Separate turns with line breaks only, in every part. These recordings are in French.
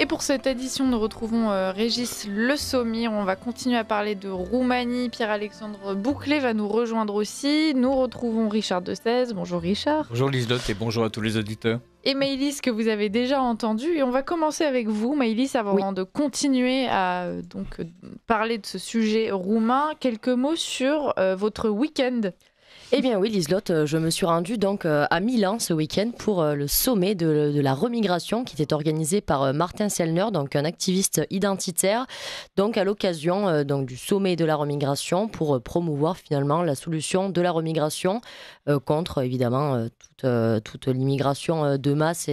Et pour cette édition, nous retrouvons Régis Le Sommier. On va continuer à parler de Roumanie. Pierre-Alexandre Bouclé va nous rejoindre aussi. Nous retrouvons Richard Destaise. Bonjour Richard.
Bonjour Liselotte et bonjour à tous les auditeurs.
Et Maëlys, que vous avez déjà entendu. Et on va commencer avec vous, Maëlys, avant de continuer à parler de ce sujet roumain. Quelques mots sur votre week-end.
Eh bien oui, Liselotte, je me suis rendue donc à Milan ce week-end pour le sommet de la remigration qui était organisé par Martin Sellner, donc un activiste identitaire, donc à l'occasion du sommet de la remigration pour promouvoir finalement la solution de la remigration contre évidemment toute l'immigration de masse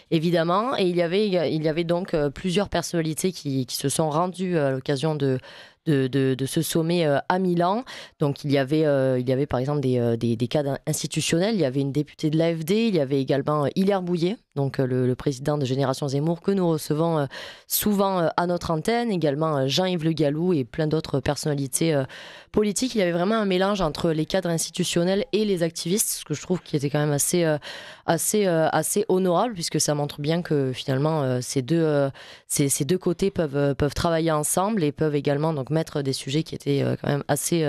évidemment. Et il y avait donc plusieurs personnalités qui se sont rendues à l'occasion de ce sommet à Milan. Donc il y avait par exemple des cadres institutionnels. Il y avait une députée de l'AfD, il y avait également Hilaire Bouillet, donc le président de Génération Zemmour que nous recevons souvent à notre antenne, également Jean-Yves Le Gallou et plein d'autres personnalités politiques. Il y avait vraiment un mélange entre les cadres institutionnels et les activistes, ce que je trouve qui était quand même assez honorable, puisque ça montre bien que finalement ces deux côtés peuvent travailler ensemble et peuvent également donc mettre des sujets qui étaient quand même assez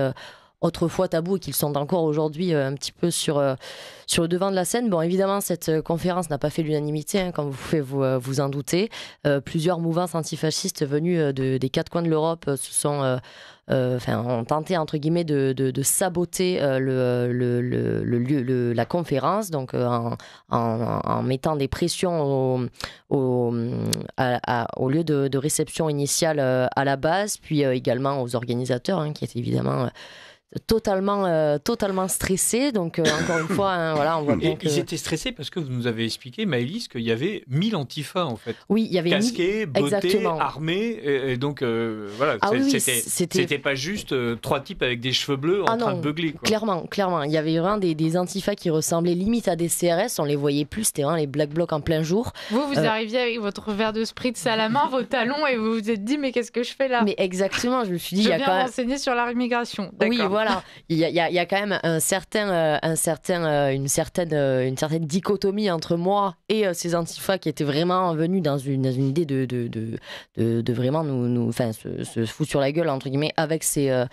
autrefois tabous et qu'ils sont encore aujourd'hui un petit peu sur le devant de la scène. Bon, évidemment, cette conférence n'a pas fait l'unanimité, comme vous pouvez vous en douter. Plusieurs mouvances antifascistes venues des quatre coins de l'Europe ont tenté, entre guillemets, de saboter la conférence, donc en mettant des pressions au lieu de réception initiale à la base, puis également aux organisateurs, qui étaient évidemment totalement stressés. Donc encore une fois, on voit bien
ils étaient stressés parce que vous nous avez expliqué, Maëlys, qu'il y avait 1000 antifas en fait.
Oui, il y avait
casqués, bottés,
exactement,
armés, et donc c'était pas juste trois types avec des cheveux bleus en train de beugler, quoi.
Clairement, il y avait vraiment des antifas qui ressemblaient limite à des CRS. On les voyait plus, c'était vraiment les Black Blocs en plein jour.
Vous arriviez avec votre verre de spritz à la main, vos talons, et vous vous êtes dit mais qu'est-ce que je fais là?
Mais exactement, je me suis dit,
je viens renseigner sur la immigration. D'accord.
Oui, voilà. Il y a quand même une certaine dichotomie entre moi et ces antifas qui étaient vraiment venus dans une idée de vraiment se foutre sur la gueule entre guillemets avec ces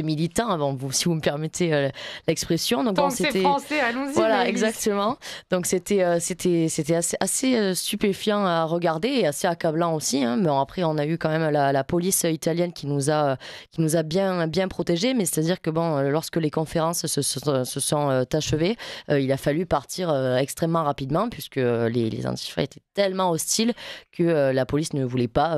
militants, si vous me permettez l'expression. Donc
tant que c'est français, allons-y.
Voilà, exactement. Donc c'était assez stupéfiant à regarder et assez accablant aussi. Mais après on a eu quand même la police italienne qui nous a bien protégés. Mais c'est-à-dire que lorsque les conférences se sont achevées, il a fallu partir extrêmement rapidement puisque les antifas étaient tellement hostiles que la police ne voulait pas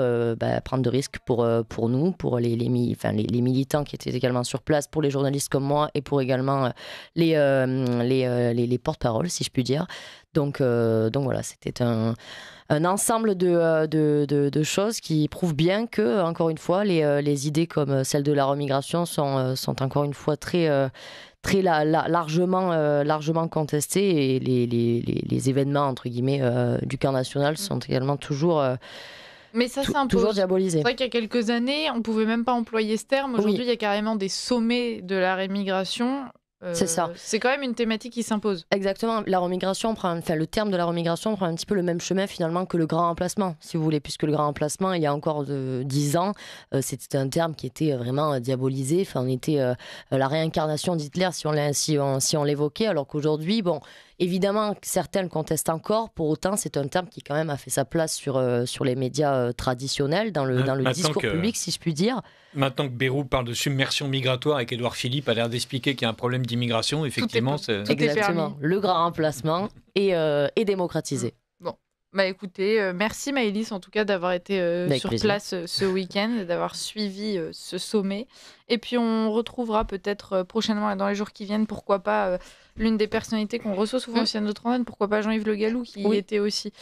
prendre de risques pour nous, pour les militants qui étaient également sur place, pour les journalistes comme moi et pour également les porte-paroles, si je puis dire. Donc voilà, c'était un ensemble de choses qui prouvent bien que, encore une fois, les idées comme celle de la remigration sont encore une fois très largement contestées, et les événements entre guillemets du camp national sont également toujours
mais ça s'impose.
Toujours diabolisé.
C'est vrai qu'il y a quelques années, on ne pouvait même pas employer ce terme. Aujourd'hui, il y a carrément des sommets de la rémigration.
C'est ça.
C'est quand même une thématique qui s'impose.
Exactement. Le terme de la remigration prend un petit peu le même chemin finalement que le grand remplacement, si vous voulez, puisque le grand remplacement, il y a encore 10 ans, c'était un terme qui était vraiment diabolisé. On était la réincarnation d'Hitler si on l'évoquait, alors qu'aujourd'hui, évidemment, certains le contestent encore. Pour autant, c'est un terme qui quand même a fait sa place sur les médias traditionnels, dans le discours public, si je puis dire.
Maintenant que Bayrou parle de submersion migratoire et qu'Édouard Philippe a l'air d'expliquer qu'il y a un problème d'immigration, effectivement, c'est
exactement le grand remplacement est démocratisé.
Bon, écoutez, merci Maëlys en tout cas d'avoir été sur place ce week-end et d'avoir suivi ce sommet. Et puis on retrouvera peut-être prochainement, dans les jours qui viennent, pourquoi pas l'une des personnalités qu'on reçoit souvent aussi à notre antenne, pourquoi pas Jean-Yves Le Gallou qui y était aussi,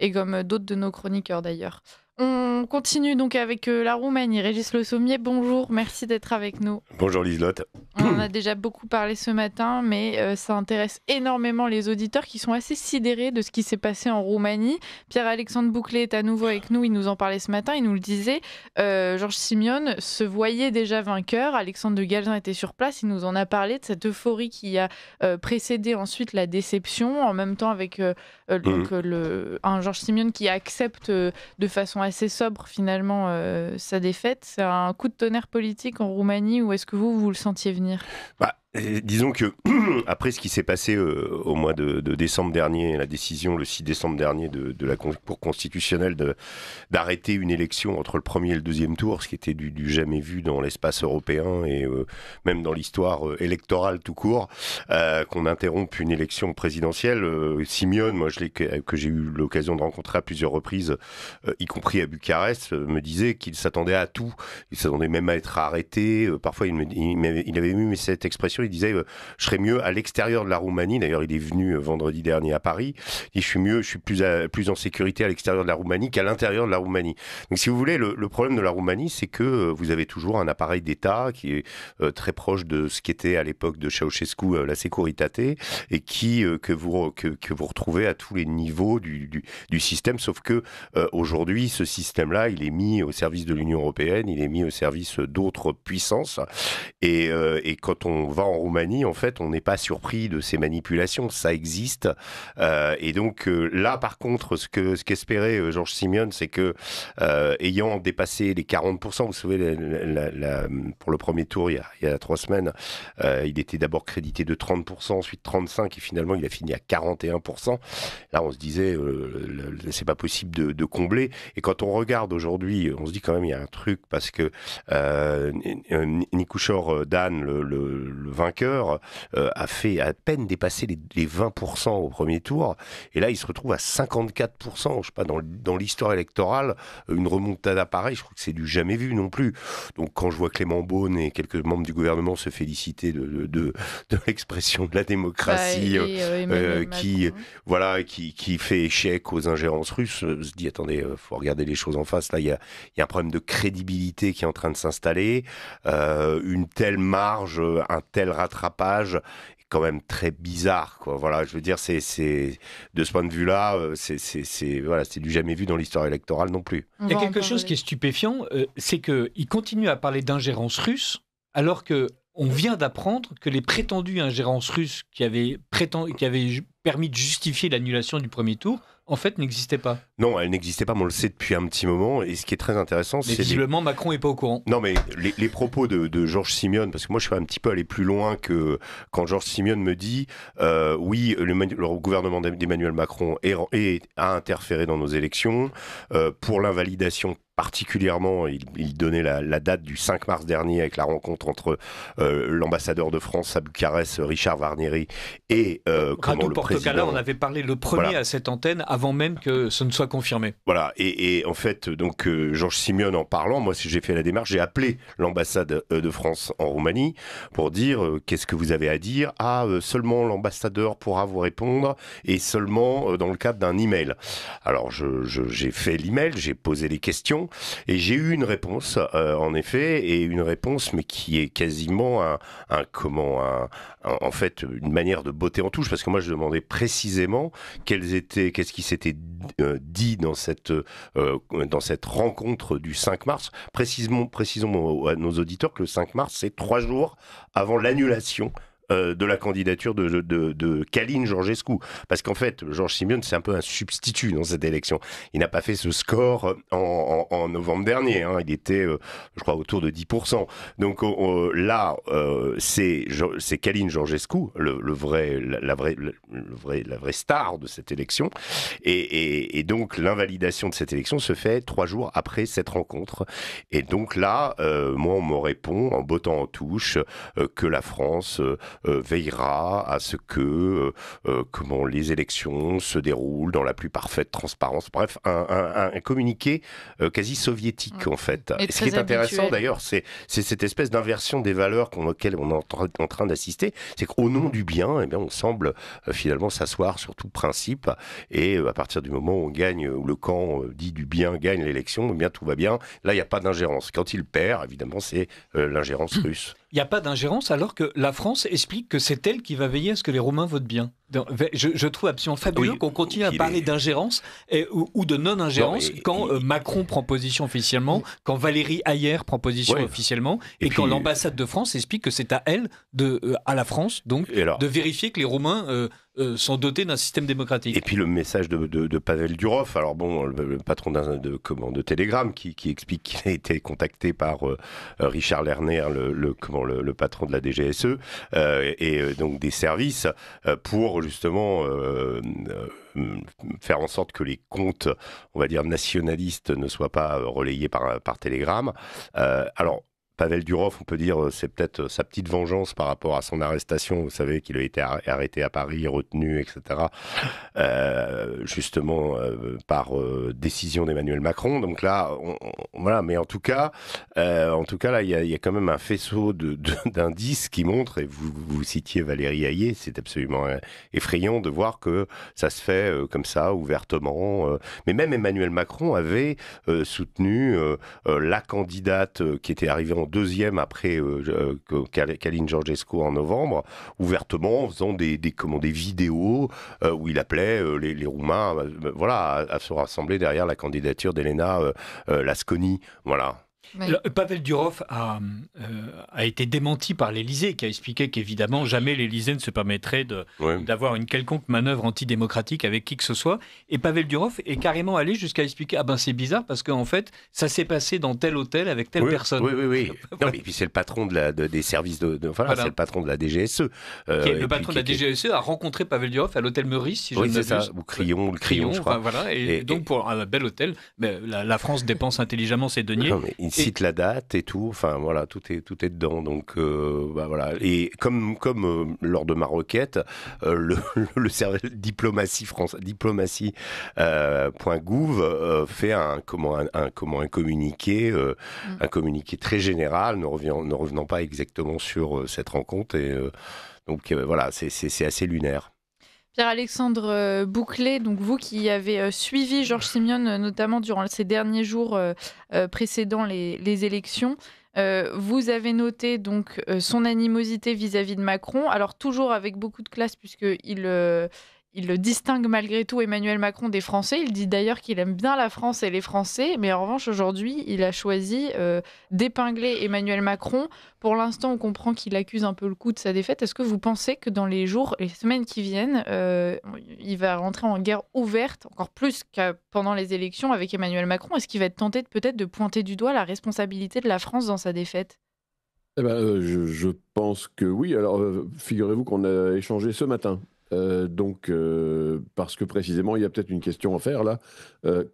et comme d'autres de nos chroniqueurs d'ailleurs. On continue donc avec la Roumanie. Régis Le Sommier, bonjour, merci d'être avec nous.
Bonjour Liselotte.
On en a déjà beaucoup parlé ce matin, mais ça intéresse énormément les auditeurs qui sont assez sidérés de ce qui s'est passé en Roumanie. Pierre-Alexandre Bouclé est à nouveau avec nous, il nous en parlait ce matin, il nous le disait. Georges Simeone se voyait déjà vainqueur, Alexandre de Galzin était sur place, il nous en a parlé de cette euphorie qui a précédé ensuite la déception, en même temps avec un Georges Simeone qui accepte de façon assez sobre finalement sa défaite. C'est un coup de tonnerre politique en Roumanie, ou est-ce que vous le sentiez venir ?
Disons que après ce qui s'est passé au mois de décembre dernier, la décision le 6 décembre dernier de la Cour constitutionnelle d'arrêter une élection entre le premier et le deuxième tour, ce qui était du jamais vu dans l'espace européen et même dans l'histoire électorale tout court, qu'on interrompe une élection présidentielle. Simeone, moi que j'ai eu l'occasion de rencontrer à plusieurs reprises, y compris à Bucarest, me disait qu'il s'attendait à tout. Il s'attendait même à être arrêté. Parfois il avait eu cette expression. Il disait je serais mieux à l'extérieur de la Roumanie. D'ailleurs, il est venu vendredi dernier à Paris. Il dit je suis plus en sécurité à l'extérieur de la Roumanie qu'à l'intérieur de la Roumanie. Donc, si vous voulez, le problème de la Roumanie, c'est que vous avez toujours un appareil d'État qui est très proche de ce qu'était à l'époque de Ceausescu la Securitate et que vous retrouvez à tous les niveaux du système. Sauf que aujourd'hui, ce système-là, il est mis au service de l'Union européenne, il est mis au service d'autres puissances. Et quand on va en Roumanie, en fait, on n'est pas surpris de ces manipulations, ça existe. Et donc là, par contre, ce qu'espérait Georges Simeone, c'est que ayant dépassé les 40%, vous savez, pour le premier tour, il y a 3 semaines, il était d'abord crédité de 30%, ensuite 35%, et finalement, il a fini à 41%. Là, on se disait, c'est pas possible de combler. Et quand on regarde aujourd'hui, on se dit quand même, il y a un truc, parce que Nikushor Dan, le vainqueur, a fait à peine dépasser les 20% au premier tour, et là il se retrouve à 54%. Je sais pas, dans l'histoire électorale, une remontada pareille, je crois que c'est du jamais vu non plus. Donc quand je vois Clément Beaune et quelques membres du gouvernement se féliciter de l'expression de la démocratie, qui fait échec aux ingérences russes, se dit attendez, faut regarder les choses en face. Là il y a un problème de crédibilité qui est en train de s'installer, une telle marge, un tel rattrapage est quand même très bizarre, quoi. Voilà, je veux dire, c'est de ce point de vue-là, c'est du jamais vu dans l'histoire électorale non plus.
Il y a quelque chose qui est stupéfiant, c'est qu'il continue à parler d'ingérence russe, alors que on vient d'apprendre que les prétendues ingérences russes qui avaient permis de justifier l'annulation du premier tour, en fait, n'existaient pas.
Non, elles n'existaient pas, mais on le sait depuis un petit moment. Et ce qui est très intéressant, c'est...
visiblement, Macron n'est pas au courant.
Non, mais les propos de Georges Simeone, parce que moi, je suis un petit peu allé plus loin que quand Georges Simeone me dit oui, le gouvernement d'Emmanuel Macron a interféré dans nos élections pour l'invalidation. Particulièrement, il donnait la date du 5 mars dernier avec la rencontre entre l'ambassadeur de France à Bucarest, Richard Varneri, et
Radio Portocala, on avait parlé le premier à cette antenne avant même que ce ne soit confirmé.
Voilà, et en fait, donc Georges Simeone en parlant, moi j'ai fait la démarche, j'ai appelé l'ambassade de France en Roumanie pour dire qu'est-ce que vous avez à dire. Seulement l'ambassadeur pourra vous répondre, et seulement dans le cadre d'un email. Alors j'ai fait l'email, j'ai posé les questions, et j'ai eu une réponse, en effet, et une réponse, mais qui est quasiment en fait, une manière de botter en touche, parce que moi, je demandais précisément qu'est-ce qui s'était dit dans cette rencontre du 5 mars. Précisons à nos auditeurs que le 5 mars, c'est 3 jours avant l'annulation de la candidature de Calin Georgescu. Parce qu'en fait, Georges Simeone, c'est un peu un substitut dans cette élection. Il n'a pas fait ce score en novembre dernier. Hein. Il était, je crois, autour de 10%. Donc là, c'est Calin Georgescu, la vraie star de cette élection. Et donc, l'invalidation de cette élection se fait 3 jours après cette rencontre. Et donc là, moi, on me répond en bottant en touche que la France veillera à ce que comment les élections se déroulent dans la plus parfaite transparence. Bref, un communiqué quasi soviétique en fait. Et ce qui est intéressant d'ailleurs, c'est cette espèce d'inversion des valeurs auxquelles on est en train d'assister. C'est qu'au nom du bien, eh bien, on semble finalement s'asseoir sur tout principe, et à partir du moment où on gagne, où le camp dit du bien gagne l'élection, eh bien tout va bien. Là, il n'y a pas d'ingérence. Quand il perd, évidemment, c'est l'ingérence russe.
Il n'y a pas d'ingérence alors que la France explique que c'est elle qui va veiller à ce que les Roumains votent bien. Je trouve absolument fabuleux qu'on continue à parler d'ingérence ou de non-ingérence quand Macron prend position officiellement, quand Valérie Hayer prend position officiellement, et quand l'ambassade de France explique que c'est à elle, à la France, donc, de vérifier que les Roumains sont dotés d'un système démocratique.
Et puis le message de Pavel Durov, alors bon, le patron de Telegram, qui explique qu'il a été contacté par Richard Lerner, le patron de la DGSE, et donc des services, pour justement faire en sorte que les comptes, on va dire, nationalistes ne soient pas relayés par Telegram. Alors, Pavel Durov, on peut dire, c'est peut-être sa petite vengeance par rapport à son arrestation. Vous savez qu'il a été arrêté à Paris, retenu, etc. Justement par décision d'Emmanuel Macron. Donc là, voilà. Mais en tout cas, là, il y a quand même un faisceau d'indices qui montrent. Et vous citiez Valérie Hayer, c'est absolument effrayant de voir que ça se fait comme ça, ouvertement. Mais même Emmanuel Macron avait soutenu la candidate qui était arrivée en deuxième après Caline Georgescu en novembre, ouvertement en faisant des vidéos où il appelait les Roumains à se rassembler derrière la candidature d'Elena Lasconi. Voilà.
Oui. Pavel Durov a été démenti par l'Élysée, qui a expliqué qu'évidemment jamais l'Élysée ne se permettrait d'avoir une quelconque manœuvre antidémocratique avec qui que ce soit. Et Pavel Durov est carrément allé jusqu'à expliquer c'est bizarre parce qu'en fait ça s'est passé dans tel hôtel avec telle personne.
Oui. Non, mais puis c'est le patron des services c'est le patron de la DGSE.
Le patron de la DGSE a rencontré Pavel Durov à l'hôtel Meurice, si je ne m'abuse.
C'est ça, ou Crillon, je crois.
Et donc pour un bel hôtel, la France dépense intelligemment ses deniers.
Non, mais il cite la date et tout, enfin voilà, tout est dedans. Donc voilà. Et comme lors de ma requête, le service diplomatie.gouv fait un communiqué, un communiqué très général, ne revenant pas exactement sur cette rencontre. Et donc voilà, c'est assez lunaire.
Pierre-Alexandre Bouclé, donc vous qui avez suivi Georges Simeone, notamment durant ces derniers jours précédant les élections, vous avez noté donc son animosité vis-à-vis de Macron, alors toujours avec beaucoup de classe puisqu'il distingue malgré tout Emmanuel Macron des Français. Il dit d'ailleurs qu'il aime bien la France et les Français, mais en revanche aujourd'hui il a choisi d'épingler Emmanuel Macron. Pour l'instant on comprend qu'il accuse un peu le coup de sa défaite. Est-ce que vous pensez que dans les jours et les semaines qui viennent, il va rentrer en guerre ouverte, encore plus que pendant les élections avec Emmanuel Macron? Est-ce qu'il va être tenté peut-être de pointer du doigt la responsabilité de la France dans sa défaite?
Je pense que oui. Alors figurez-vous qu'on a échangé ce matin. Parce que précisément, il y a peut-être une question à faire là.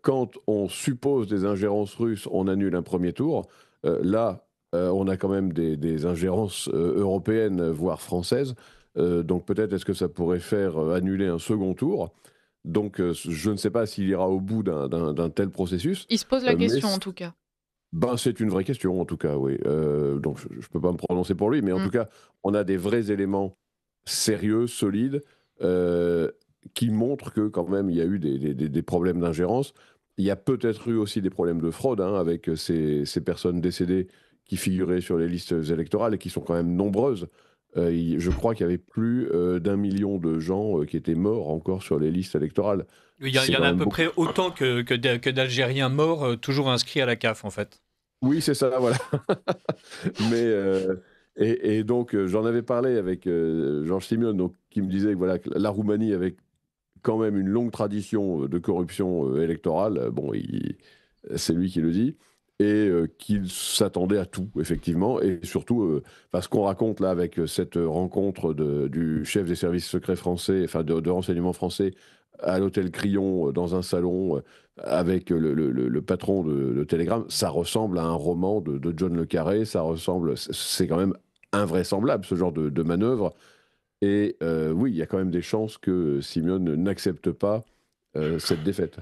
Quand on suppose des ingérences russes, on annule un premier tour. On a quand même des ingérences européennes, voire françaises. Donc peut-être est-ce que ça pourrait faire annuler un second tour. Donc je ne sais pas s'il ira au bout d'un tel processus.
Il se pose la question en tout cas.
C'est une vraie question en tout cas, oui. Donc je ne peux pas me prononcer pour lui, mais en tout cas, on a des vrais éléments sérieux, solides, qui montrent que quand même il y a eu des problèmes d'ingérence. Il y a peut-être eu aussi des problèmes de fraude avec ces personnes décédées qui figuraient sur les listes électorales et qui sont quand même nombreuses. Je crois qu'il y avait plus d'1 million de gens qui étaient morts encore sur les listes électorales.
Il y en a à peu près autant que d'Algériens morts toujours inscrits à la CAF en fait.
Oui, c'est ça, voilà. Mais et donc j'en avais parlé avec Georges Simeone, donc, qui me disait que la Roumanie avait quand même une longue tradition de corruption électorale. C'est lui qui le dit. Et qu'il s'attendait à tout, effectivement. Et surtout, parce qu'on raconte là avec cette rencontre du chef des services secrets français, enfin de renseignement français, à l'hôtel Crillon, dans un salon, avec le patron de Telegram, ça ressemble à un roman de John le Carré. C'est quand même invraisemblable, ce genre de manœuvre. Et oui, il y a quand même des chances que Simeon n'accepte pas cette défaite.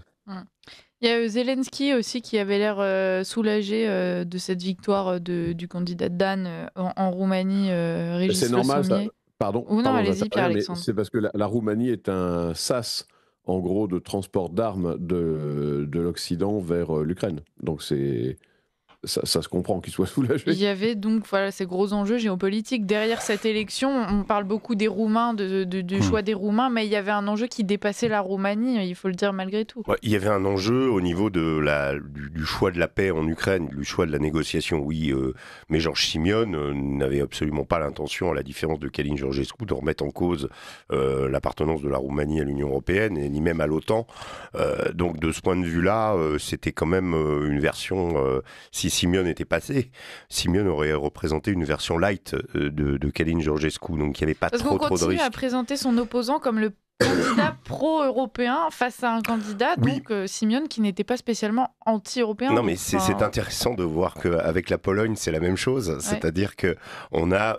Il y a Zelensky aussi qui avait l'air soulagé de cette victoire du candidat Dan en Roumanie, Régis Le Sommier. C'est normal, ça.
Pardon.
Non, allez-y, Pierre-Alexandre.
C'est parce que la Roumanie est un sas, en gros, de transport d'armes de l'Occident vers l'Ukraine. Donc ça se comprend qu'il soit soulagé.
Il y avait donc ces gros enjeux géopolitiques. Derrière cette élection, on parle beaucoup des Roumains, du choix des Roumains, mais il y avait un enjeu qui dépassait la Roumanie, il faut le dire malgré tout.
Il y avait un enjeu au niveau du choix de la paix en Ukraine, du choix de la négociation, oui, mais Georges Simeon n'avait absolument pas l'intention, à la différence de Calin Georgescu, de remettre en cause l'appartenance de la Roumanie à l'Union européenne, et ni même à l'OTAN. Donc de ce point de vue-là, c'était quand même une version... si Simeon était passé, Simeon aurait représenté une version light de Calin Georgescu, donc il n'y avait pas trop de risques.
Parce qu'on continue à présenter son opposant comme le candidat pro-européen face à un candidat, donc Simeon, qui n'était pas spécialement anti-européen.
Non, mais c'est intéressant de voir qu'avec la Pologne, c'est la même chose. C'est-à-dire qu'on a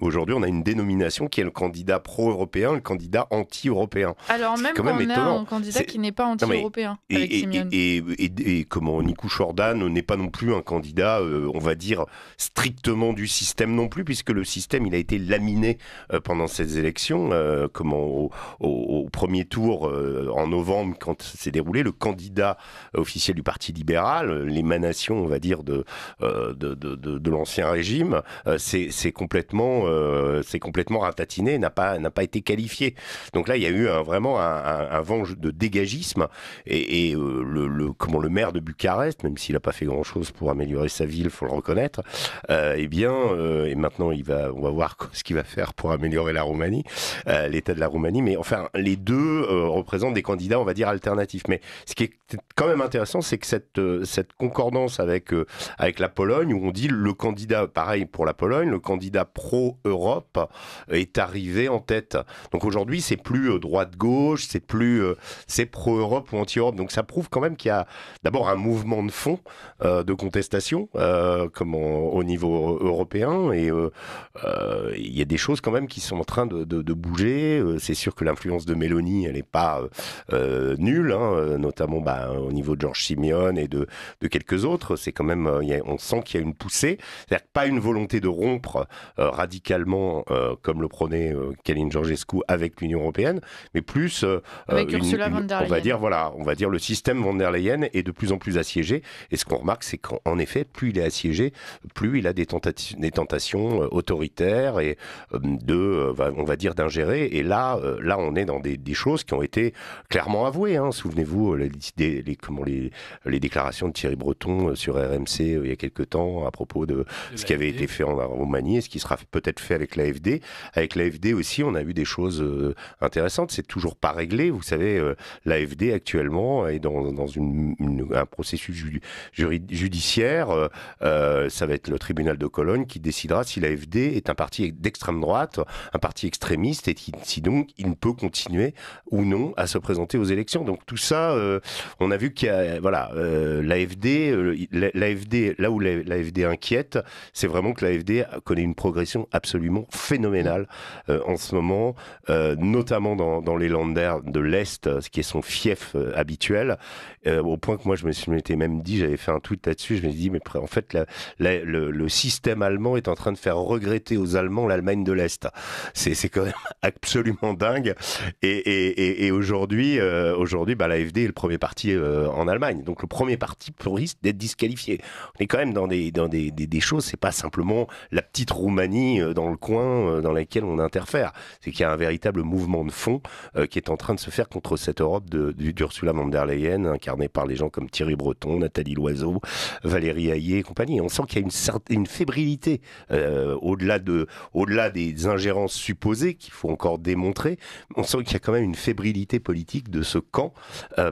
aujourd'hui, on a une dénomination qui est le candidat pro-européen, le candidat anti-européen.
Alors même quand on a un candidat qui n'est pas anti-européen avec Simeon.
Et comment Nikou Jordan n'est pas non plus un candidat, on va dire, strictement du système non plus, puisque le système, il a été laminé pendant ces élections, au premier tour en novembre, quand s'est déroulé, le candidat officiel du Parti libéral, l'émanation, on va dire, de l'ancien régime, c'est complètement ratatiné, n'a pas été qualifié. Donc là, il y a eu vraiment un vent de dégagisme, et le maire de Bucarest, même s'il n'a pas fait grand-chose pour améliorer sa ville, faut le reconnaître, et maintenant on va voir ce qu'il va faire pour améliorer la Roumanie, l'état de la Roumanie, mais enfin, les deux représentent des candidats, on va dire, alternatifs. Mais ce qui est quand même intéressant, c'est que cette concordance avec la Pologne, où on dit le candidat, pareil pour la Pologne, le candidat pro-Europe est arrivé en tête. Donc aujourd'hui, c'est plus droite-gauche, c'est pro-Europe ou anti-Europe. Donc ça prouve quand même qu'il y a d'abord un mouvement de fond de contestation, au niveau européen, et il y a des choses quand même qui sont en train de bouger. C'est sûr que l'influence de Meloni, elle n'est pas nulle, notamment au niveau de Georges Simeon et de quelques autres. C'est quand même, on sent qu'il y a une poussée, c'est-à-dire pas une volonté de rompre radicalement, comme le prônait Calin Georgescu, avec l'Union européenne, mais plus
avec Ursula von der Leyen.
On va dire le système von der Leyen est de plus en plus assiégé. Et ce qu'on remarque, c'est qu'en effet, plus il est assiégé, plus il a des tentations autoritaires et on va dire d'ingérer. Et là, on est dans des choses qui ont été clairement avouées. Souvenez-vous, les déclarations de Thierry Breton sur RMC il y a quelque temps à propos de ce qui avait été fait en Roumanie et ce qui sera peut-être fait avec l'AfD. Avec l'AfD aussi, on a vu des choses intéressantes. C'est toujours pas réglé. Vous savez, l'AfD actuellement est dans un processus judiciaire. Ça va être le tribunal de Cologne qui décidera si l'AfD est un parti d'extrême droite, un parti extrémiste, et si donc il ne peut continuer ou non à se présenter aux élections. Donc tout ça, on a vu qu'il y a l'AfD, là où l'AfD inquiète, c'est vraiment que l'AfD connaît une progression absolument phénoménale en ce moment, notamment dans les Länder de l'Est, ce qui est son fief habituel, au point que moi je m'étais même dit, j'avais fait un tweet là-dessus, je me suis dit, mais en fait le système allemand est en train de faire regretter aux Allemands l'Allemagne de l'Est. C'est quand même absolument dingue. Et aujourd'hui, l'AfD est le premier parti en Allemagne. Donc le premier parti risque d'être disqualifié. On est quand même dans des choses, c'est pas simplement la petite Roumanie dans le coin dans laquelle on interfère. C'est qu'il y a un véritable mouvement de fond qui est en train de se faire contre cette Europe d'Ursula von der Leyen, incarnée par les gens comme Thierry Breton, Nathalie Loiseau, Valérie Hayé et compagnie. Et on sent qu'il y a une fébrilité au-delà des ingérences supposées qu'il faut encore démontrer. On sent qu'il y a quand même une fébrilité politique de ce camp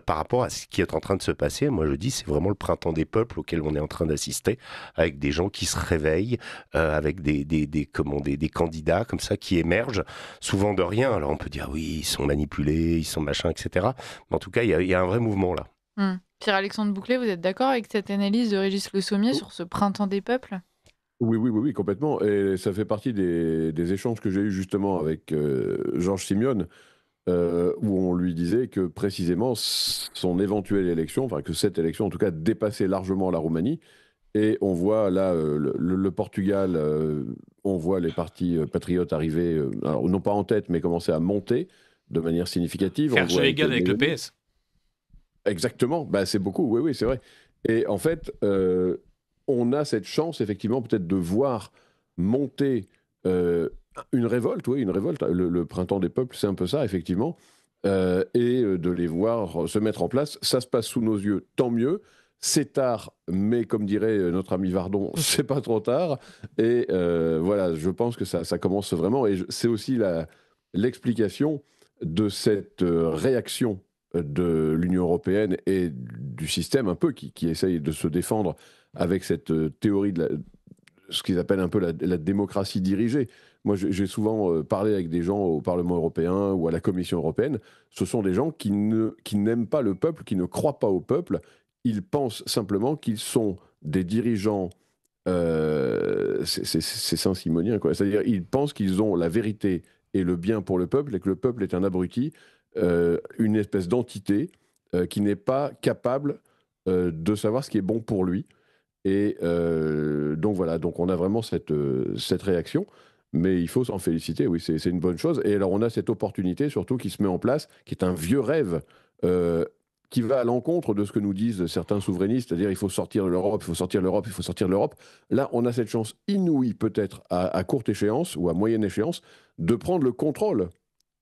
par rapport à ce qui est en train de se passer. Moi, je dis, c'est vraiment le printemps des peuples auquel on est en train d'assister, avec des gens qui se réveillent, avec des candidats comme ça qui émergent, souvent de rien. Alors on peut dire, oui, ils sont manipulés, ils sont machin, etc. Mais en tout cas, il y a un vrai mouvement là.
Pierre-Alexandre Bouclet, vous êtes d'accord avec cette analyse de Régis Le Sommier sur ce printemps des peuples ?
Oui, complètement. Et ça fait partie des échanges que j'ai eus justement avec Georges Simeone, où on lui disait que précisément son éventuelle élection, enfin que cette élection en tout cas dépassait largement la Roumanie. Et on voit là le Portugal, on voit les partis patriotes arriver, alors non pas en tête, mais commencer à monter de manière significative.
Faire jeu égal avec le PS.
Exactement, bah, c'est beaucoup, oui, c'est vrai. Et en fait, on a cette chance, effectivement, peut-être de voir monter une révolte, le printemps des peuples, c'est un peu ça, effectivement, et de les voir se mettre en place. Ça se passe sous nos yeux, tant mieux. C'est tard, mais comme dirait notre ami Vardon, c'est pas trop tard. Et voilà, je pense que ça commence vraiment. Et c'est aussi l'explication de cette réaction de l'Union européenne et du système un peu qui essaye de se défendre avec cette théorie de ce qu'ils appellent un peu la démocratie dirigée. Moi, j'ai souvent parlé avec des gens au Parlement européen ou à la Commission européenne. Ce sont des gens qui n'aiment pas le peuple, qui ne croient pas au peuple. Ils pensent simplement qu'ils sont des dirigeants. C'est saint-simonien, quoi. C'est-à-dire, ils pensent qu'ils ont la vérité et le bien pour le peuple et que le peuple est un abruti, une espèce d'entité qui n'est pas capable de savoir ce qui est bon pour lui. Et donc voilà, donc on a vraiment cette réaction, mais il faut s'en féliciter, oui, c'est une bonne chose. Et alors on a cette opportunité surtout qui se met en place, qui est un vieux rêve, qui va à l'encontre de ce que nous disent certains souverainistes, c'est-à-dire il faut sortir de l'Europe, il faut sortir de l'Europe, il faut sortir de l'Europe. Là, on a cette chance inouïe peut-être à courte échéance ou à moyenne échéance de prendre le contrôle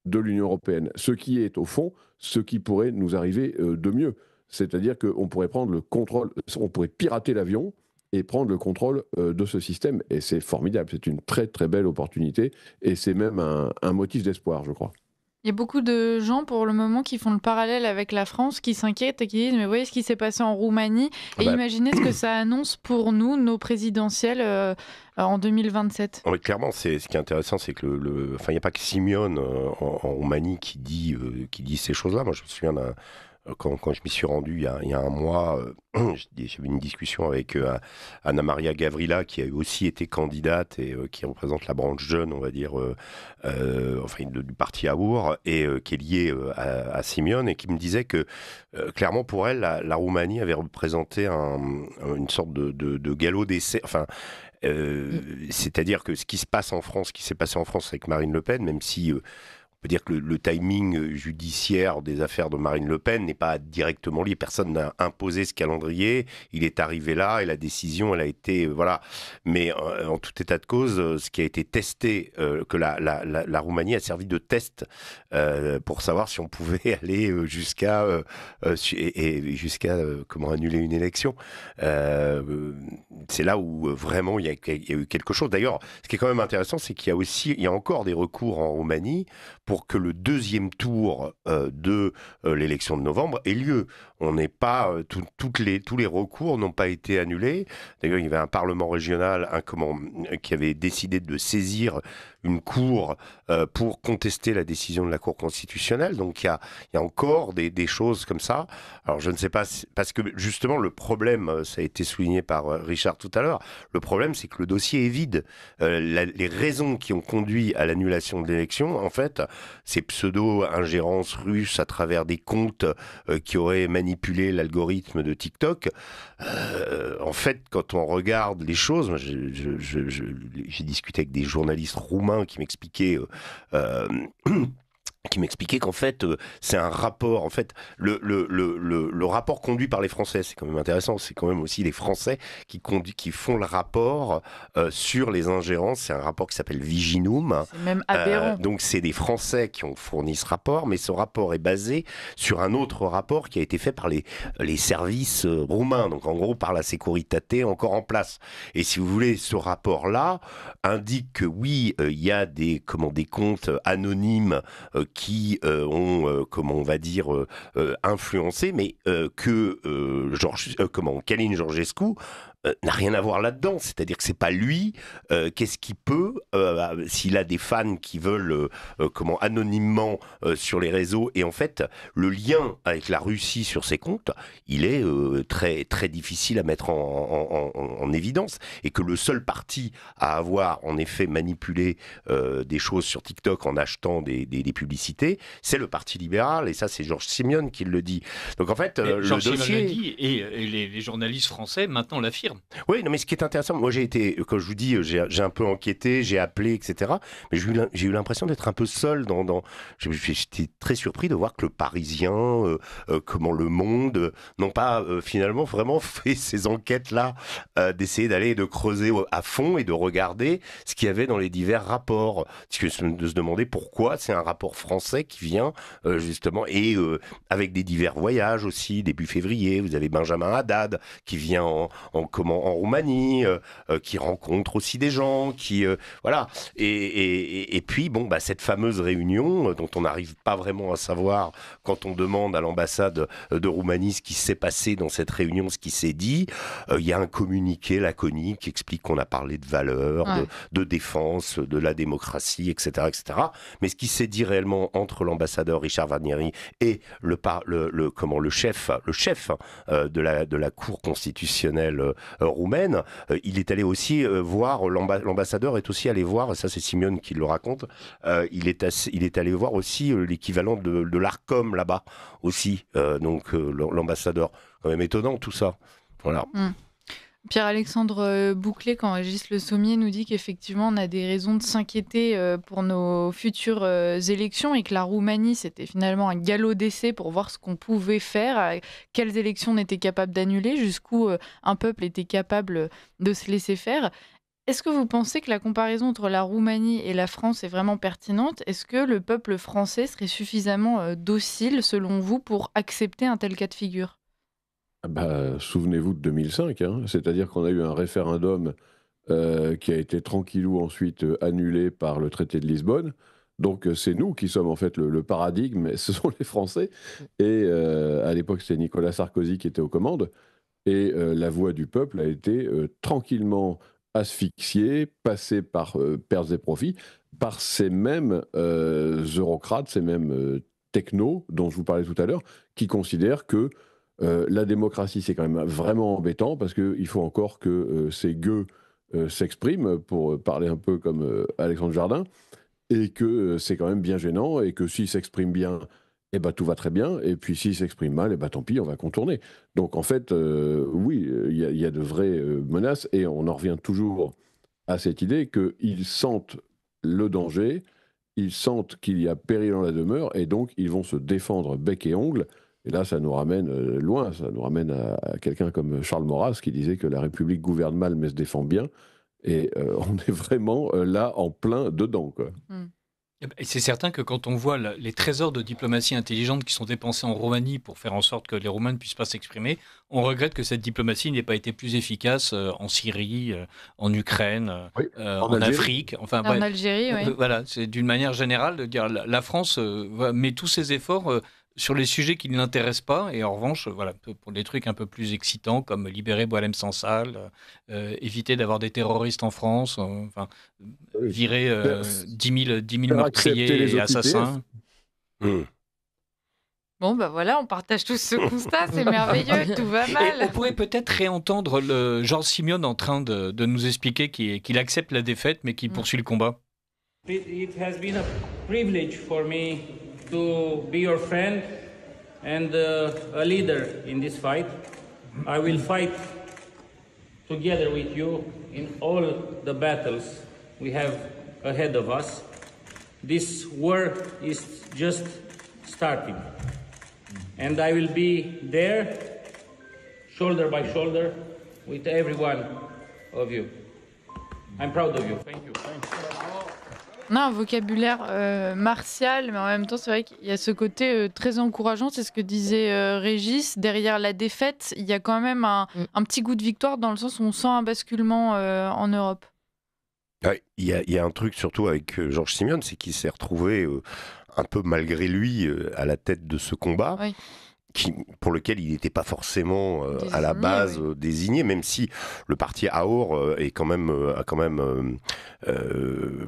de l'Union européenne, ce qui est au fond ce qui pourrait nous arriver de mieux. C'est-à-dire qu'on pourrait prendre le contrôle, on pourrait pirater l'avion et prendre le contrôle de ce système. Et c'est formidable, c'est une très très belle opportunité et c'est même un motif d'espoir, je crois.
Il y a beaucoup de gens pour le moment qui font le parallèle avec la France, qui s'inquiètent et qui disent mais voyez ce qui s'est passé en Roumanie et imaginez ce que ça annonce pour nous, nos présidentielles en 2027.
Oui, clairement, ce qui est intéressant, c'est que il n'y a pas que Simeone en Roumanie qui dit ces choses-là. Moi, je me souviens quand je m'y suis rendu il y a un mois, j'avais une discussion avec Anna Maria Gavrila, qui a aussi été candidate et qui représente la branche jeune, on va dire, du parti Aour, et qui est liée à Simeone, et qui me disait que, clairement, pour elle, la Roumanie avait représenté une sorte de galop d'essai. C'est-à-dire que ce qui s'est passé en France avec Marine Le Pen, même si on peut dire que le timing judiciaire des affaires de Marine Le Pen n'est pas directement lié. Personne n'a imposé ce calendrier. Il est arrivé là et la décision, elle a été... voilà. Mais en tout état de cause, ce qui a été testé, que la Roumanie a servi de test pour savoir si on pouvait aller jusqu'à comment annuler une élection. C'est là où vraiment il y a eu quelque chose. D'ailleurs, ce qui est quand même intéressant, c'est qu'il y a encore des recours en Roumanie pour que le deuxième tour de l'élection de novembre ait lieu. On n'est pas tous les recours n'ont pas été annulés. D'ailleurs, il y avait un parlement régional qui avait décidé de saisir une cour pour contester la décision de la Cour constitutionnelle. Donc il y a encore des choses comme ça. Alors je ne sais pas, parce que justement le problème, ça a été souligné par Richard tout à l'heure, le problème c'est que le dossier est vide. Les raisons qui ont conduit à l'annulation de l'élection, en fait, ces pseudo-ingérences russes à travers des comptes qui auraient manipulé l'algorithme de TikTok. En fait, quand on regarde les choses, j'ai discuté avec des journalistes roumains qui m'expliquaient qu'en fait c'est un rapport, en fait le rapport conduit par les Français, c'est quand même intéressant, c'est quand même aussi les Français qui font le rapport sur les ingérences. C'est un rapport qui s'appelle Viginum,
c'est même aberrant.
Donc c'est des Français qui ont fourni ce rapport, mais ce rapport est basé sur un autre rapport qui a été fait par les services roumains, donc en gros par la Securitate encore en place. Et si vous voulez, ce rapport-là indique que oui, il y a des comptes anonymes qui ont, influencé, mais que Călin Georgescu n'a rien à voir là-dedans. C'est-à-dire que c'est pas lui. Qu'est-ce qu'il peut, s'il a des fans qui veulent anonymement sur les réseaux, et en fait le lien avec la Russie sur ses comptes, il est très très difficile à mettre en évidence, et que le seul parti à avoir en effet manipulé des choses sur TikTok en achetant des publicités, c'est le Parti libéral, et ça c'est Georges Simeone qui le dit. Donc en fait, le dossier...
l'a dit, et les journalistes français maintenant l'affirment.
Oui, non, mais ce qui est intéressant, moi j'ai été, comme je vous dis, j'ai un peu enquêté, j'ai appelé, etc. Mais j'ai eu l'impression d'être un peu seul j'étais très surpris de voir que le Parisien, comment Le Monde, n'ont pas finalement vraiment fait ces enquêtes-là, d'essayer de creuser à fond et de regarder ce qu'il y avait dans les divers rapports. De se demander pourquoi c'est un rapport français qui vient justement, et avec des divers voyages aussi. Début février, vous avez Benjamin Haddad qui vient en Roumanie, qui rencontre aussi des gens, voilà. Et puis cette fameuse réunion dont on n'arrive pas vraiment à savoir quand on demande à l'ambassade de Roumanie ce qui s'est passé dans cette réunion, ce qui s'est dit. Il y a un communiqué laconique qui explique qu'on a parlé de valeurs, de défense, de la démocratie, etc., etc. Mais ce qui s'est dit réellement entre l'ambassadeur Richard Vanieri et le chef de la Cour constitutionnelle roumaine, il est allé aussi voir, l'ambassadeur est aussi allé voir, ça c'est Simeone qui le raconte, il est allé voir aussi l'équivalent de l'Arcom là-bas aussi, l'ambassadeur. Quand même étonnant tout ça. Voilà.
Pierre-Alexandre Bouclé, quand Régis Le Sommier nous dit qu'effectivement on a des raisons de s'inquiéter pour nos futures élections, et que la Roumanie c'était finalement un galop d'essai pour voir ce qu'on pouvait faire, quelles élections on était capable d'annuler, jusqu'où un peuple était capable de se laisser faire. Est-ce que vous pensez que la comparaison entre la Roumanie et la France est vraiment pertinente ? Est-ce que le peuple français serait suffisamment docile, selon vous, pour accepter un tel cas de figure ?
Souvenez-vous de 2005, c'est-à-dire qu'on a eu un référendum qui a été tranquillou ensuite annulé par le traité de Lisbonne. Donc c'est nous qui sommes en fait le paradigme, ce sont les Français. Et à l'époque, c'était Nicolas Sarkozy qui était aux commandes. Et la voix du peuple a été tranquillement asphyxiée, passée par pertes et profits, par ces mêmes eurocrates, ces mêmes technos dont je vous parlais tout à l'heure, qui considèrent que la démocratie, c'est quand même vraiment embêtant, parce qu'il faut encore que ces gueux s'expriment, pour parler un peu comme Alexandre Jardin, et que c'est quand même bien gênant, et que s'ils s'expriment bien, tout va très bien, et puis s'ils s'expriment mal, tant pis, on va contourner. Donc en fait, oui, il y a de vraies menaces, et on en revient toujours à cette idée qu'ils sentent le danger, ils sentent qu'il y a péril en la demeure, et donc ils vont se défendre bec et ongle. Et là, ça nous ramène loin, ça nous ramène à quelqu'un comme Charles Maurras qui disait que la République gouverne mal mais se défend bien. Et on est vraiment là en plein dedans, quoi.
Et c'est certain que quand on voit les trésors de diplomatie intelligente qui sont dépensés en Roumanie pour faire en sorte que les Roumains ne puissent pas s'exprimer, on regrette que cette diplomatie n'ait pas été plus efficace en Syrie, en Ukraine, en Afrique. Enfin,
en Algérie, oui.
Voilà, c'est d'une manière générale de dire la France met tous ses efforts sur les sujets qui ne l'intéressent pas, et en revanche, voilà, pour des trucs un peu plus excitants, comme libérer Boualem Sansal, éviter d'avoir des terroristes en France, virer 10 000 meurtriers et assassins.
Bon, voilà, on partage tous ce constat, c'est merveilleux, tout va mal.
Et on pourrait peut-être réentendre Georges Simeone en train de nous expliquer qu'il accepte la défaite, mais qu'il poursuit le combat.
It has been a privilege for me to be your friend and a leader in this fight. I will fight together with you in all the battles we have ahead of us. This war is just starting. And I will be there, shoulder by shoulder, with every one of you. I'm proud of you. Thank you.
On a un vocabulaire martial, mais en même temps, c'est vrai qu'il y a ce côté très encourageant. C'est ce que disait Régis. Derrière la défaite, il y a quand même un petit goût de victoire, dans le sens où on sent un basculement en Europe.
Il y a un truc surtout avec Georges Simeone, c'est qu'il s'est retrouvé un peu malgré lui à la tête de ce combat.
Oui.
pour lequel il n'était pas forcément à la base désigné, même si le parti AOR a quand même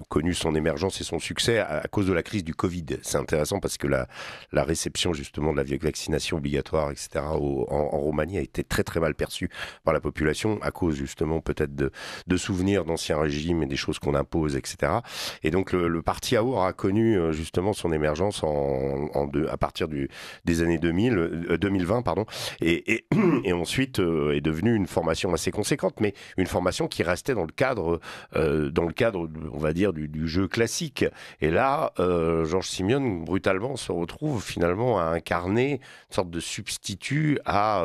connu son émergence et son succès à cause de la crise du Covid. C'est intéressant parce que la réception justement de la vaccination obligatoire, etc., en Roumanie a été très très mal perçue par la population à cause justement peut-être de souvenirs d'anciens régimes et des choses qu'on impose, etc. Et donc le parti AOR a connu justement son émergence à partir des années 2020, pardon, et ensuite est devenue une formation assez conséquente, mais une formation qui restait dans le cadre, on va dire, du jeu classique. Et là, Georges Simeone, brutalement, se retrouve finalement à incarner une sorte de substitut à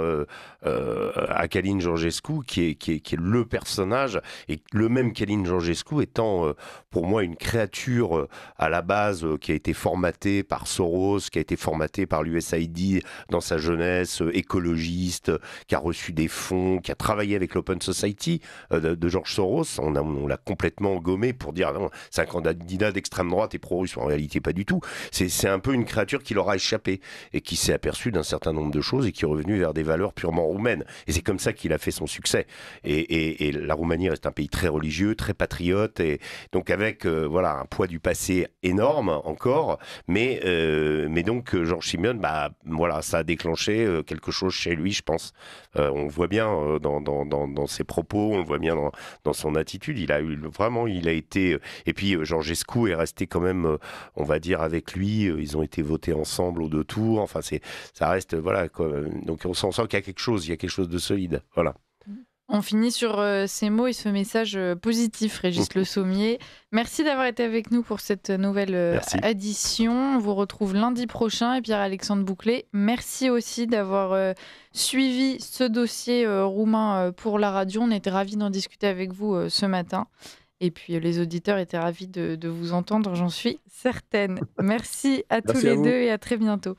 Călin Georgescu, qui est le personnage, et le même Călin Georgescu étant, pour moi, une créature à la base qui a été formatée par Soros, qui a été formatée par l'USAID dans sa jeunesse, écologiste, qui a reçu des fonds, qui a travaillé avec l'Open Society de George Soros. On l'a complètement gommé pour dire non, c'est un candidat d'extrême droite et pro-russe. En réalité, pas du tout. C'est un peu une créature qui leur a échappé et qui s'est aperçu d'un certain nombre de choses et qui est revenu vers des valeurs purement roumaines. Et c'est comme ça qu'il a fait son succès. Et la Roumanie reste un pays très religieux, très patriote, et donc avec un poids du passé énorme encore. Mais donc Georges Simeone, ça a déclenché quelque chose chez lui, je pense. On voit bien dans ses propos, on le voit bien dans son attitude. Il a été... Et puis Georgescu est resté quand même, on va dire, avec lui. Ils ont été votés ensemble aux 2 tours. Enfin, ça reste... Voilà, quoi. Donc on sent qu'il y a quelque chose de solide. Voilà.
On finit sur ces mots et ce message positif, Régis Le Sommier. Merci d'avoir été avec nous pour cette nouvelle édition. On vous retrouve lundi prochain. Et Pierre-Alexandre Bouclé, merci aussi d'avoir suivi ce dossier roumain pour la radio. On était ravis d'en discuter avec vous ce matin. Et puis les auditeurs étaient ravis de vous entendre, j'en suis certaine. Merci à tous les deux et à très bientôt.